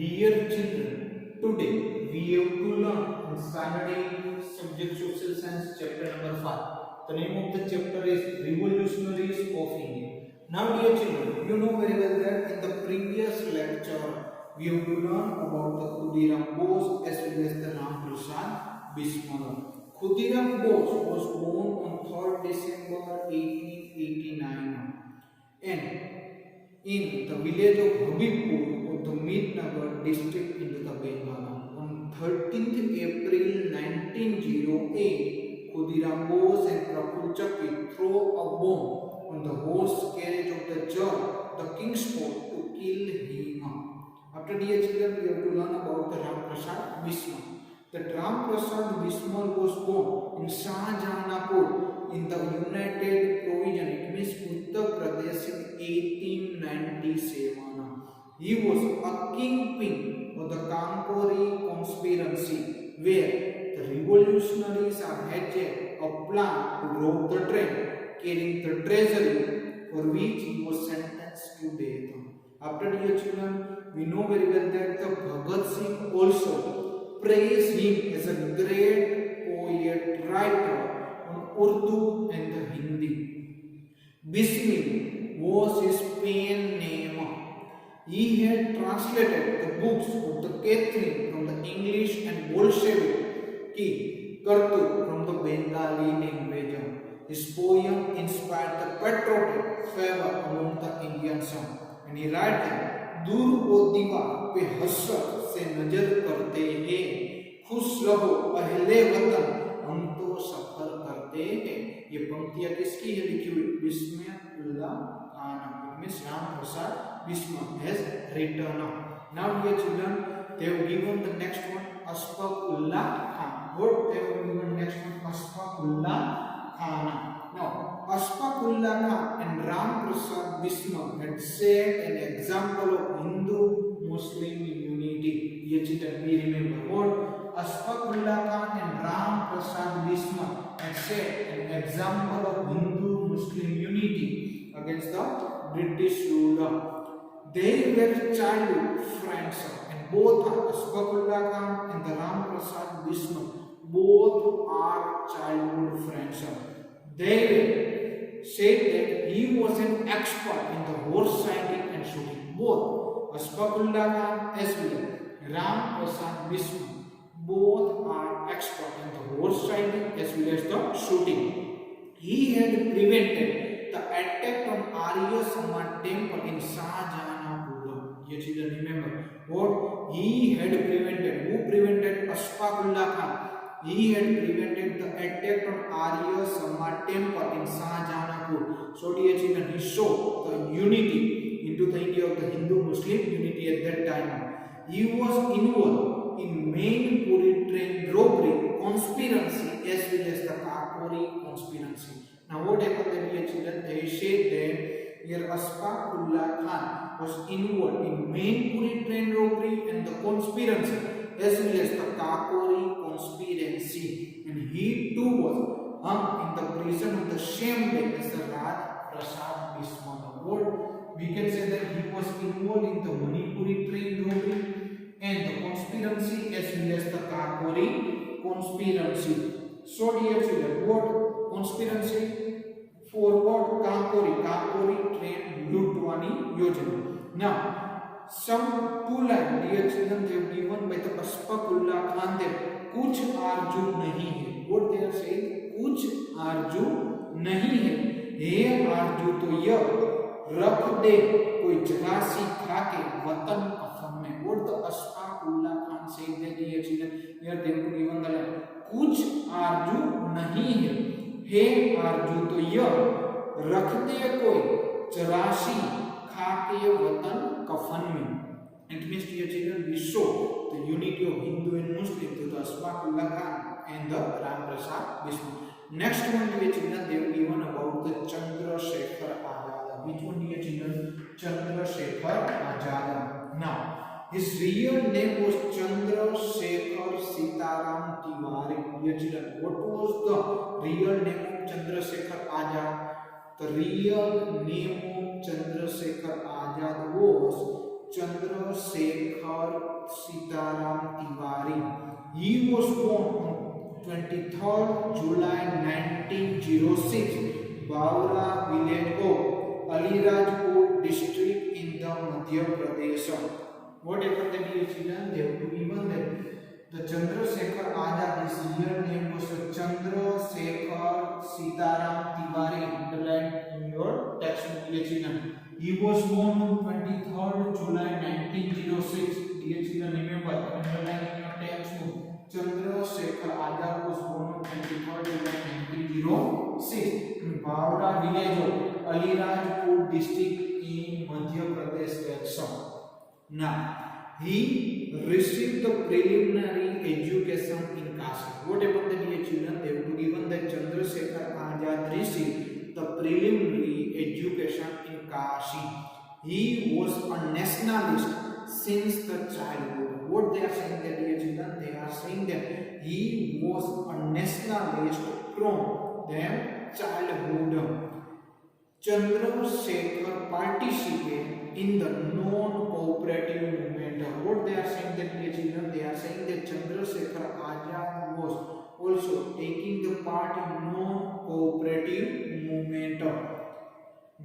Dear children, today we have to learn in standard 8 subject social science chapter number 5. The name of the chapter is Revolutionaries of India. Now dear children, you know very well that in the previous lecture we have to learn about the Khudiram Bose as well as the Ram Prasad Bismillah. Khudiram Bose was born on 3rd December 1889 and in the village of Habibpur of the Midnagar district in the Bengal. On 13th April 1908, Khudiram Bose and Praful Chakki threw a bomb on the horse carriage of the judge, the King's Court, to kill him. After dear children, we have to learn about the Ram Prasad Bismal. The Ram Prasad Bismal was born in Shahjahanpur in the United Provision, it means Uttar Pradesh, in 1897. He was a kingpin of the Kankori conspiracy, where the revolutionaries had a plan to rob the train carrying the treasury, for which he was sentenced to death. After dear children, we know very well that the Bhagat Singh also praised him as a great poet writer on Urdu and the Hindi. Bismil was his pen name. He had translated the books of the Catherine from the English and Bolshevik Kartu from the Bengali language. His poem inspired the patriotic fervor among the Indians, and he writes, दूर वो दीवार पे हसरत से नजर करते हैं, खुश रहो अहले वतन हम तो सफर करते हैं. ये पंक्तियां किसकी है लिखी हुई? Bismillah Khan, means Ram Prasad Bismil has written. Now dear children, they have given the next one Ashfaqullah Khan. What they have given next one? Ashfaqullah Khan. Now, Ashfaqullah Khan and Ram Prasad Bismal had set an example of Hindu-Muslim unity. Dear children, we remember what Ashfaqullah Khan and Ram Prasad Bismal had set an example of Hindu-Muslim unity against the British ruler. They were childhood friends, and both are Ashfaqullah Khan and the Ram Prasad Bismal. Both are childhood friends. They said that he was an expert in the horse riding and shooting. Both Ashfaqullah Khan as well as Ram Prasad Bismal, both are expert in the horse riding as well as the shooting. He had prevented the attack on Arya Samaj temple in Shahjahanpur. You children remember what he had prevented. Who prevented? Ashfaqullah Khan. He had prevented the attack on Arya Samaj temple in Shahjahanpur. So dear children, he showed the unity into the India of the Hindu-Muslim unity at that time. He was involved in Mainpuri train robbery conspiracy as well as the Kakori conspiracy. Now what happened, dear children? They said that here Ashfaqullah Khan was involved in Mainpuri train robbery and the conspiracy as well as the Kakori conspiracy, and he too was hung in the prison of the same day as the Ram Prasad Bismal. What we can say that he was involved in the Manipuri train robbery and the conspiracy as well as the Kakori conspiracy. So dear children, what conspiracy? For what? Kakori train lutwani yojana. Now some two line, dear children, they have given by the Ashfaqullah Khan that कुछ आरजू नहीं है. What they are saying? कुछ आरजू नहीं है. हे आरजू तो यह रख दे कोई जरासी खाके वतन कफन में. What the Ashfaqullah Khan said that, dear children, here they have given the line. कुछ आरजू नहीं है. हे आरजू तो यह रख दे कोई जरासी खाके वतन कफन में. It means, dear children, we show the unity of Hindu and Muslim to the Ashfaqullah Khan and the Ram Prasad Bismal. Next one, dear children, they have given about the Chandrasekhar Azad. Which one, dear children? Chandrasekhar Azad. Now, his real name was Chandrasekhar Sitaram Tiwari. Dear children, what was the real name of Chandrasekhar Azad? The real name of Chandrasekhar Azad was Chandrasekhar Sitaram Tiwari. He was born on 23rd July 1906, Baura village of Alirajpur district in the Madhya Pradesh. What happened that dear children? They have to given that the Chandrasekhar Azad, his real name was Chandrasekhar Sitaram Tiwari. Underline in your textbook, dear children. He was born on 23rd July 1906. Dear children, remember, underline in your textbook. Chandrasekhar Azad was born on 23rd July 1906 in Baura village of Alirajpur district in Madhya Pradesh. Now, he received the preliminary education in Kashi. What happened that dear children? They have to given that Chandrasekhar Azad received the preliminary education in Kashi. He was a nationalist since the childhood. What they are saying that dear children? They are saying that he was a nationalist from their childhood. Chandrasekhar participated in the non-cooperative movement. What they are saying that dear children? They are saying that Chandrasekhar Azad was also taking the part in non-cooperative movement.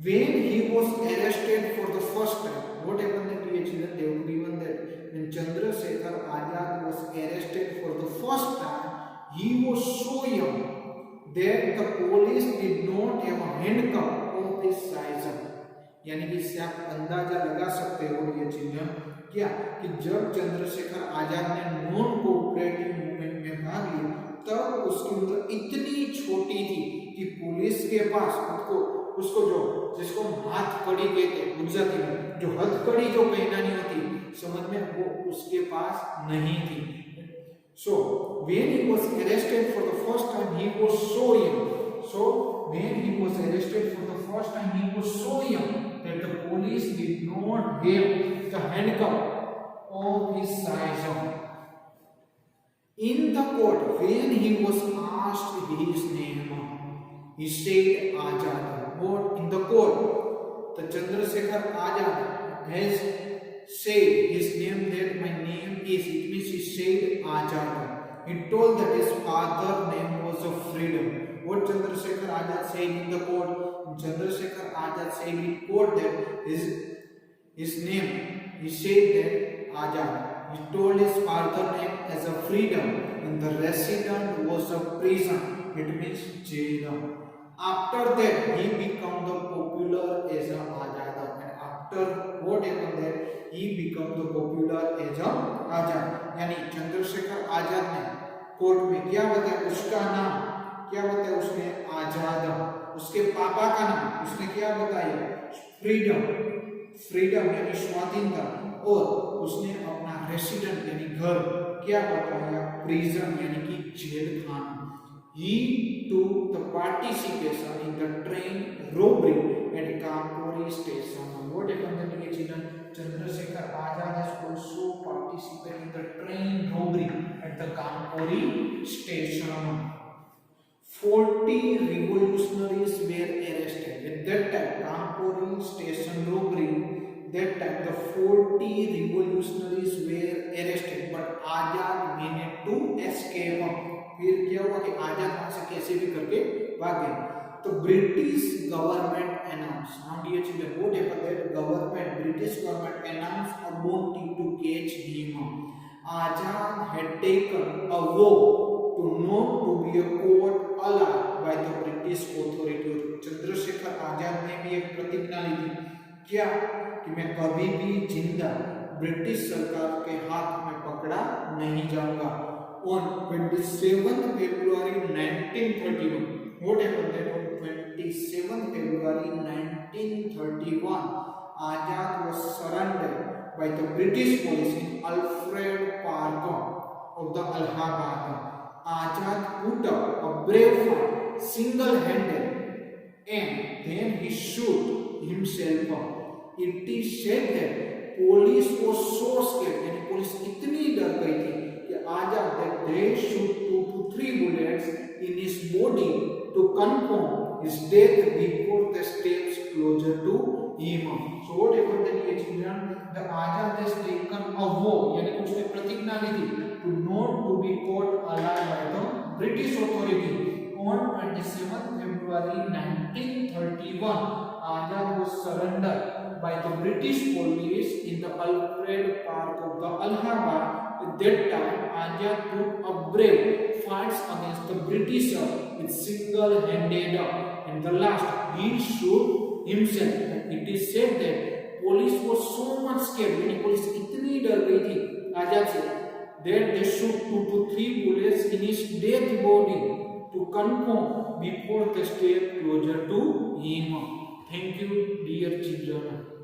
When he was arrested for the first time, what happened that dear children? They were given that when Chandrasekhar Azad was arrested for the first time, he was so young that the police did not have a handcuff of his size. यानी कि इससे आप अंदाजा लगा सकते हो ये children क्या कि जब चंद्रशेखर आजाद ने नॉन कोऑपरेटिव मूवमेंट में भाग लिया तब उसकी उम्र इतनी छोटी थी कि पुलिस के पास उसको जो जिसको हाथ कड़ी कहते हैं गुजराती में जो हथकड़ी जो पहनानी होती समझ में वो उसके पास नहीं थी. So when he was arrested for the first time he was so young. So when he was arrested for the first time he was so young that the police did not have the handcuff of his size. In the court, when he was asked his name, he said Azad. But in the court, the Chandrasekhar Azad has said his name that my name is. It means he said Azad. He told that his father's name was of freedom. What Chandrasekhar Azad said in the court? Chandrasekhar Azad said in court that his name, he said that Azad. He told his father's name as a freedom and the resident was a prison. It means jail. After that he became the popular as a Azad. And after what happened that he became the popular as a Azad. यानी चंद्रशेखर आजाद ने court में क्या बताया उसका नाम क्या बताया उसने आजाद. उसके पापा का नाम उसने क्या बताया फ्रीडम. फ्रीडम यानी स्वाधीनता. और उसने अपना रेसिडेंट यानी घर क्या बताया प्रिजन यानी कि जेल खाना. He took the participation in the train robbery at Kampori station. What happened that dear children? Chandrasekhar Azad has also participated in the train robbery at the Kampori station. 40 revolutionaries were arrested. At that time, Kampori station robbery, that time the 40 revolutionaries were arrested, but Azad managed to escape. फिर क्या हुआ कि आजाद वहां से कैसे भी करके भाग गए. तो British government announce now dear children what happened that government British government announce a bounty to catch him. Azad had taken a vow to not to be caught alive by the British authority. Chandrashekhar Azad ने भी एक प्रतिज्ञा ली थी क्या कि मैं कभी भी जिंदा ब्रिटिश सरकार के हाथ में पकड़ा नहीं जाऊंगा. On 27th February 1931, what happened then on 27th February 1931, Azad was surrendered by the British police in Alfred Park of the Allahabad. Azad put up a brave fight single-handed and then he shoot himself. It is said that police was so scared and police इतनी डर गई थी Azad that they shoot 2 to 3 bullets in his body to confirm his death before the steps closer to him. So whatever the dear children, the Azad has taken a vow, यानी कि उसने प्रतिज्ञा ली थी to not to be caught alive by the British authority. On 27th February 1931, Azad was surrendered by the British police in the Alfred Park of the Allahabad. At that time, Azad took a brave fights against the British with single-handed. In the last, he shoot himself. It is said that police was so much scared. यानी police इतनी डर गई थी आजाद से that they shoot 2 to 3 bullets in his dead body to confirm before they step closer to him. Thank you, dear children.